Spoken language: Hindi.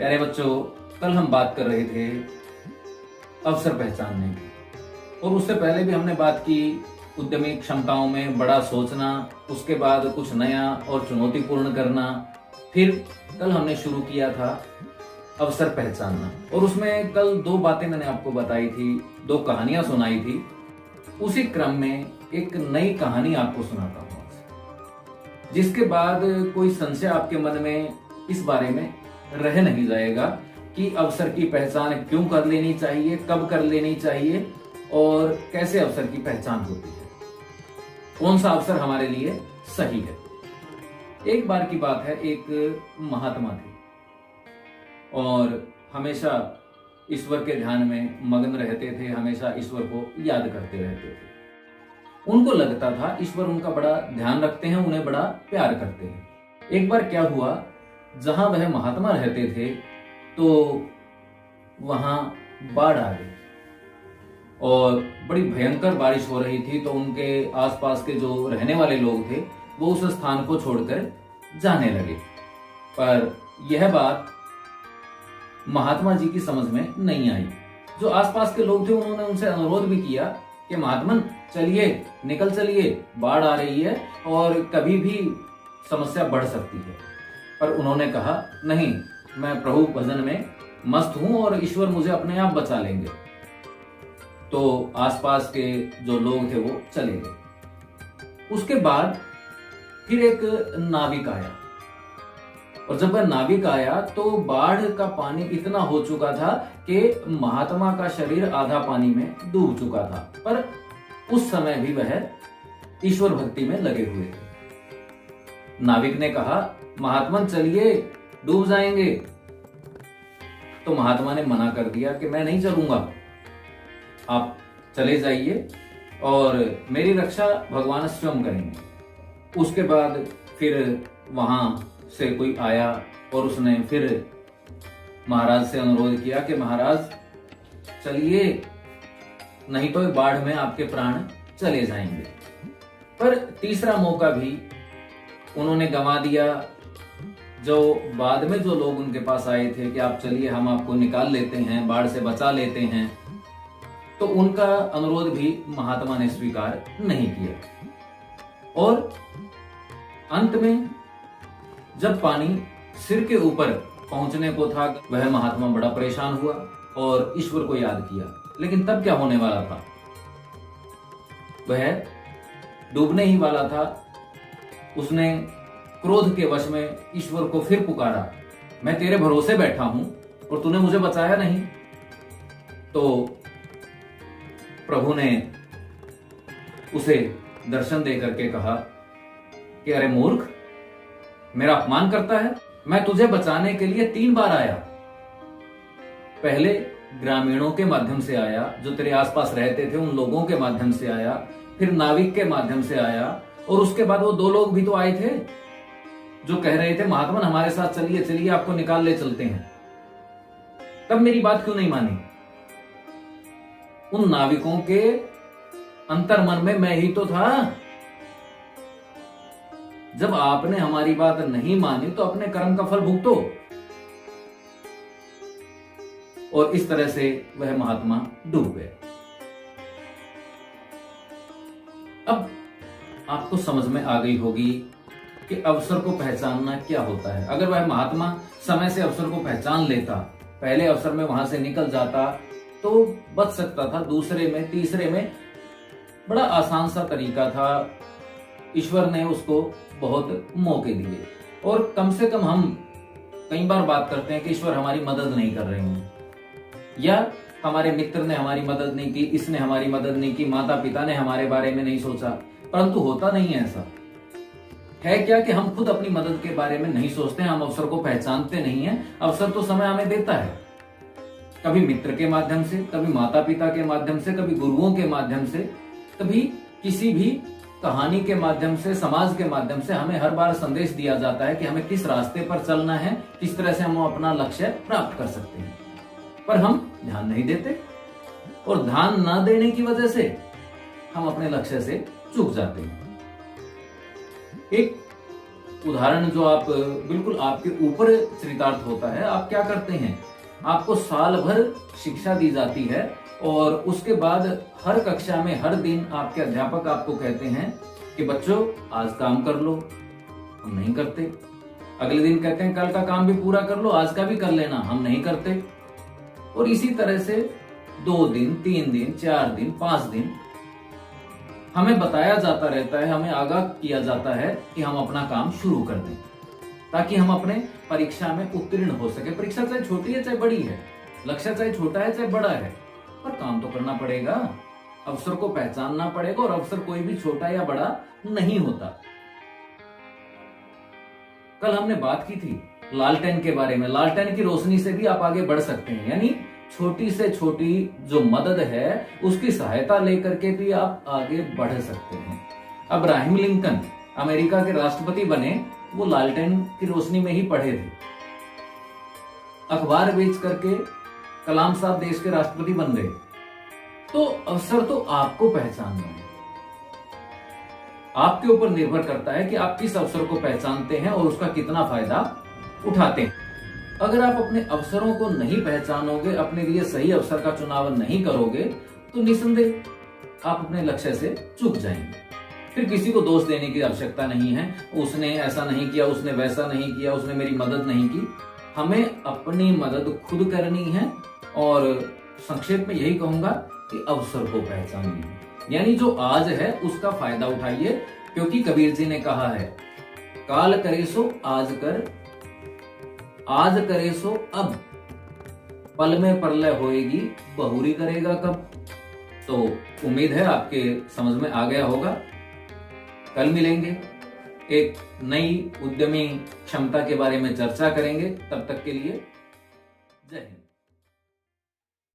प्यारे बच्चों, कल हम बात कर रहे थे अवसर पहचानने की, और उससे पहले भी हमने बात की उद्यमी क्षमताओं में बड़ा सोचना, उसके बाद कुछ नया और चुनौतीपूर्ण करना। फिर कल हमने शुरू किया था अवसर पहचानना, और उसमें कल दो बातें मैंने आपको बताई थी, दो कहानियां सुनाई थी। उसी क्रम में एक नई कहानी आपको सुनाता हूं, जिसके बाद कोई संशय आपके मन में इस बारे में रह नहीं जाएगा कि अवसर की पहचान क्यों कर लेनी चाहिए, कब कर लेनी चाहिए और कैसे अवसर की पहचान होती है, कौन सा अवसर हमारे लिए सही है। एक बार की बात है, एक महात्मा थे और हमेशा ईश्वर के ध्यान में मग्न रहते थे, हमेशा ईश्वर को याद करते रहते थे। उनको लगता था ईश्वर उनका बड़ा ध्यान रखते हैं, उन्हें बड़ा प्यार करते हैं। एक बार क्या हुआ, जहां वह महात्मा रहते थे तो वहां बाढ़ आ गई और बड़ी भयंकर बारिश हो रही थी। तो उनके आसपास के जो रहने वाले लोग थे वो उस स्थान को छोड़कर जाने लगे। पर यह बात महात्मा जी की समझ में नहीं आई। जो आसपास के लोग थे उन्होंने उनसे अनुरोध भी किया कि महात्मन चलिए, निकल चलिए, बाढ़ आ रही है और कभी भी समस्या बढ़ सकती है। पर उन्होंने कहा नहीं, मैं प्रभु भजन में मस्त हूं और ईश्वर मुझे अपने आप बचा लेंगे। तो आसपास के जो लोग थे वो चले गए। उसके बाद फिर एक नाविक आया, और जब वह नाविक आया तो बाढ़ का पानी इतना हो चुका था कि महात्मा का शरीर आधा पानी में डूब चुका था। पर उस समय भी वह ईश्वर भक्ति में लगे हुए थे। नाविक ने कहा महात्मा चलिए, डूब जाएंगे। तो महात्मा ने मना कर दिया कि मैं नहीं चलूंगा, आप चले जाइए और मेरी रक्षा भगवान स्वयं करेंगे। उसके बाद फिर वहां से कोई आया और उसने फिर महाराज से अनुरोध किया कि महाराज चलिए, नहीं तो बाढ़ में आपके प्राण चले जाएंगे। पर तीसरा मौका भी उन्होंने गंवा दिया। जो बाद में जो लोग उनके पास आए थे कि आप चलिए, हम आपको निकाल लेते हैं, बाढ़ से बचा लेते हैं, तो उनका अनुरोध भी महात्मा ने स्वीकार नहीं किया। और अंत में जब पानी सिर के ऊपर पहुंचने को था, वह महात्मा बड़ा परेशान हुआ और ईश्वर को याद किया। लेकिन तब क्या होने वाला था, वह डूबने ही वाला था। उसने क्रोध के वश में ईश्वर को फिर पुकारा, मैं तेरे भरोसे बैठा हूं और तूने मुझे बचाया नहीं। तो प्रभु ने उसे दर्शन दे करके कहा कि अरे मूर्ख, मेरा अपमान करता है, मैं तुझे बचाने के लिए 3 बार आया। पहले ग्रामीणों के माध्यम से आया, जो तेरे आसपास रहते थे उन लोगों के माध्यम से आया, फिर नाविक के माध्यम से आया, और उसके बाद वो 2 लोग भी तो आए थे जो कह रहे थे महात्मा हमारे साथ चलिए चलिए, आपको निकाल ले चलते हैं। तब मेरी बात क्यों नहीं मानी? उन नाविकों के अंतर मन में मैं ही तो था। जब आपने हमारी बात नहीं मानी तो अपने कर्म का फल भुगतो। और इस तरह से वह महात्मा डूब गए। अब आपको समझ में आ गई होगी कि अवसर को पहचानना क्या होता है। अगर वह महात्मा समय से अवसर को पहचान लेता, पहले अवसर में वहां से निकल जाता, तो बच सकता था। दूसरे में, तीसरे में बड़ा आसान सा तरीका था। ईश्वर ने उसको बहुत मौके दिए। और कम से कम हम कई बार बात करते हैं कि ईश्वर हमारी मदद नहीं कर रहे हैं, या हमारे मित्र ने हमारी मदद नहीं की, इसने हमारी मदद नहीं की, माता पिता ने हमारे बारे में नहीं सोचा। परंतु होता नहीं है ऐसा। है क्या कि हम खुद अपनी मदद के बारे में नहीं सोचते, हम अवसर को पहचानते नहीं है। अवसर तो समय हमें देता है, कभी मित्र के माध्यम से, कभी माता पिता के माध्यम से, कभी गुरुओं के माध्यम से, कभी किसी भी कहानी के माध्यम से, समाज के माध्यम से हमें हर बार संदेश दिया जाता है कि हमें किस रास्ते पर चलना है, किस तरह से हम अपना लक्ष्य प्राप्त कर सकते हैं। पर हम ध्यान नहीं देते, और ध्यान न देने की वजह से हम अपने लक्ष्य से चूक जाते हैं। एक उदाहरण जो आप बिल्कुल आपके ऊपर चरितार्थ होता है। आप क्या करते हैं, आपको साल भर शिक्षा दी जाती है और उसके बाद हर कक्षा में हर दिन आपके अध्यापक आपको कहते हैं कि बच्चों आज काम कर लो, हम नहीं करते। अगले दिन कहते हैं कल का काम भी पूरा कर लो, आज का भी कर लेना, हम नहीं करते। और इसी तरह से 2 दिन, 3 दिन, 4 दिन, 5 दिन हमें बताया जाता रहता है, हमें आगाह किया जाता है कि हम अपना काम शुरू कर दें ताकि हम अपने परीक्षा में उत्तीर्ण हो सके। परीक्षा चाहे छोटी है चाहे बड़ी है, लक्ष्य चाहे छोटा है चाहे बड़ा है, पर काम तो करना पड़ेगा, अवसर को पहचानना पड़ेगा। और अवसर कोई भी छोटा या बड़ा नहीं होता। कल हमने बात की थी लालटेन के बारे में। लालटेन की रोशनी से भी आप आगे बढ़ सकते हैं, यानी छोटी से छोटी जो मदद है उसकी सहायता लेकर के भी आप आगे बढ़ सकते हैं। अब्राहम लिंकन अमेरिका के राष्ट्रपति बने, वो लालटेन की रोशनी में ही पढ़े थे। अखबार बेच करके कलाम साहब देश के राष्ट्रपति बन गए। तो अवसर तो आपको पहचानना है, आपके ऊपर निर्भर करता है कि आप किस अवसर को पहचानते हैं और उसका कितना फायदा उठाते हैं। अगर आप अपने अवसरों को नहीं पहचानोगे, अपने लिए सही अवसर का चुनाव नहीं करोगे, तो निसंदेह आप अपने लक्ष्य से चूक जाएंगे। फिर किसी को दोष देने की आवश्यकता नहीं है, उसने ऐसा नहीं किया, उसने वैसा नहीं किया, उसने मेरी मदद नहीं की। हमें अपनी मदद खुद करनी है। और संक्षेप में यही कहूंगा कि अवसर को पहचानिए, यानी जो आज है उसका फायदा उठाइए, क्योंकि कबीर जी ने कहा है काल करे सो आज कर, आज करे सो अब, पल में प्रलय होएगी बहुरी करेगा कब। तो उम्मीद है आपके समझ में आ गया होगा। कल मिलेंगे, एक नई उद्यमी क्षमता के बारे में चर्चा करेंगे। तब तक के लिए जय हिंद।